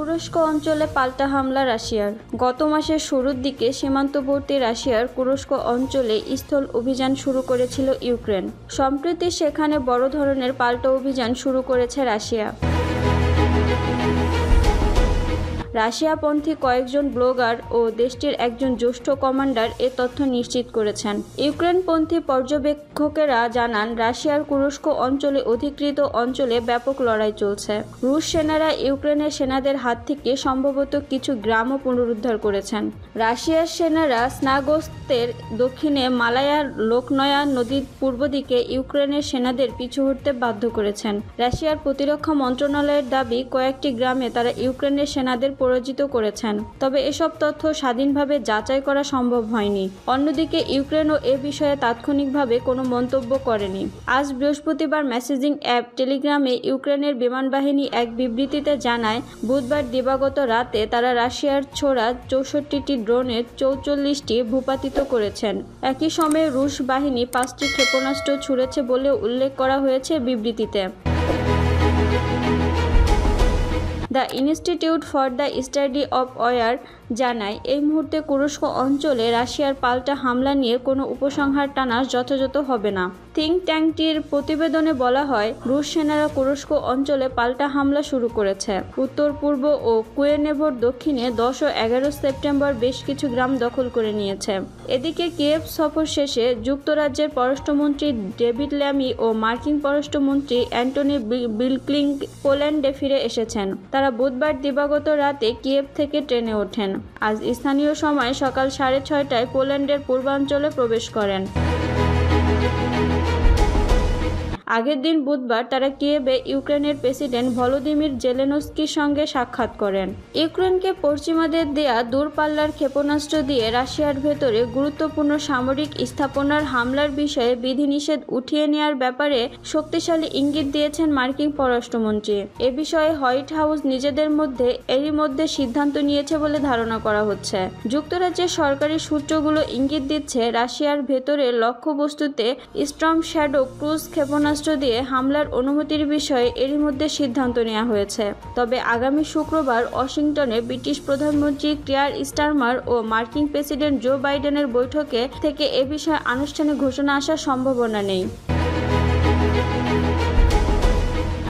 Kursk অঞ্চলে পাল্টা হামলা রাশিয়ার। গত মাসের শুরুর দিকে সীমান্তবর্তী রাশিয়ার কুরস্ক অঞ্চলে স্থল অভিযান শুরু করেছিল ইউক্রেন। সম্প্রতি সেখানে বড় ধরনের পাল্টা অভিযান শুরু করেছে রাশিয়া। রাশিয়াপন্থী কয়েকজন ব্লগার ও দেশটির একজন জ্যেষ্ঠ কমান্ডার এ তথ্য নিশ্চিত করেছেন। ইউক্রেনপন্থী পর্যবেক্ষকেরা জানান, রাশিয়ার কুরস্ক অঞ্চলে অধিকৃত অঞ্চলে ব্যাপক লড়াই চলছে। রুশ সেনারা ইউক্রেনের সেনাদের হাত থেকে সম্ভবত কিছু গ্রামও পুনরুদ্ধার করেছেন। রাশিয়ার সেনারা স্নাগস্তের দক্ষিণে মালায়া লোকনয়া নদীর পূর্ব দিকে ইউক্রেনের সেনাদের পিছু হটতে বাধ্য করেছেন। রাশিয়ার প্রতিরক্ষা মন্ত্রণালয়ের দাবি, কয়েকটি গ্রামে তারা ইউক্রেনের সেনাদের পরাজিত করেছেন, তবে এসব তথ্য স্বাধীনভাবে যাচাই করা সম্ভব হয়নি। অন্যদিকে ইউক্রেনও এ বিষয়ে তাৎক্ষণিকভাবে কোনো মন্তব্য করেনি। আজ বৃহস্পতিবার মেসেজিং অ্যাপ টেলিগ্রামে ইউক্রেনের বিমান বাহিনী এক বিবৃতিতে জানায়, বুধবার দিবাগত রাতে তারা রাশিয়ার ছোড়া 64টি ড্রোনের 44টি ভূপাতিত করেছেন। একই সময়ে রুশ বাহিনী 5টি ক্ষেপণাস্ত্র ছুড়েছে বলেও উল্লেখ করা হয়েছে বিবৃতিতে। The institute for the study of war জানায়, এই মুহূর্তে কুরস্ক অঞ্চলে রাশিয়ার পাল্টা হামলা নিয়ে কোনো উপসংহার টানা যথাযথ হবে না। থিঙ্ক ট্যাঙ্কটির প্রতিবেদনে বলা হয়, রুশ সেনারা কুরস্ক অঞ্চলে পাল্টা হামলা শুরু করেছে। উত্তর পূর্ব ও কুয়েনেভোর দক্ষিণে 10 ও 11 সেপ্টেম্বর বেশ কিছু গ্রাম দখল করে নিয়েছে। এদিকে কিয়েভ সফর শেষে যুক্তরাজ্যের পররাষ্ট্রমন্ত্রী ডেভিড ল্যামি ও মার্কিন পররাষ্ট্রমন্ত্রী অ্যান্টনি ব্লিংকেন পোল্যান্ডে ফিরে এসেছেন। তারা বুধবার দিবাগত রাতে কিয়েভ থেকে ট্রেনে ওঠেন। আজ স্থানীয় সময় সকাল 6:30টায় পোল্যান্ডের পূর্বাঞ্চলে প্রবেশ করেন। আগের দিন বুধবার তারা কিয়েভে ইউক্রেনের প্রেসিডেন্ট ভলোদিমির জেলেনস্কির সঙ্গে সাক্ষাৎ করেন। ইউক্রেনকে পশ্চিমাদের দেয়া দূরপাল্লার ক্ষেপণাস্ত্র দিয়ে রাশিয়ার ভেতরে গুরুত্বপূর্ণ সামরিক স্থাপনার হামলার বিষয়ে বিধিনিষেধ উঠিয়ে নেওয়ার ব্যাপারে শক্তিশালী ইঙ্গিত দিয়েছেন মার্কিন পররাষ্ট্রমন্ত্রী। এ বিষয়ে হোয়াইট হাউস নিজেদের মধ্যে এরই মধ্যে সিদ্ধান্ত নিয়েছে বলে ধারণা করা হচ্ছে। যুক্তরাজ্যের সরকারি সূত্রগুলো ইঙ্গিত দিচ্ছে, রাশিয়ার ভেতরে লক্ষ্যবস্তুতে স্টর্ম শ্যাডো ক্রুজ ক্ষেপণাস্ত্র দিয়ে হামলার অনুমতির বিষয়ে এরই মধ্যে সিদ্ধান্ত নেওয়া হয়েছে। তবে আগামী শুক্রবার ওয়াশিংটনে ব্রিটিশ প্রধানমন্ত্রী কিয়ার স্টারমার ও মার্কিন প্রেসিডেন্ট জো বাইডেনের বৈঠকে থেকে এ বিষয়ে আনুষ্ঠানিক ঘোষণা আসার সম্ভাবনা নেই।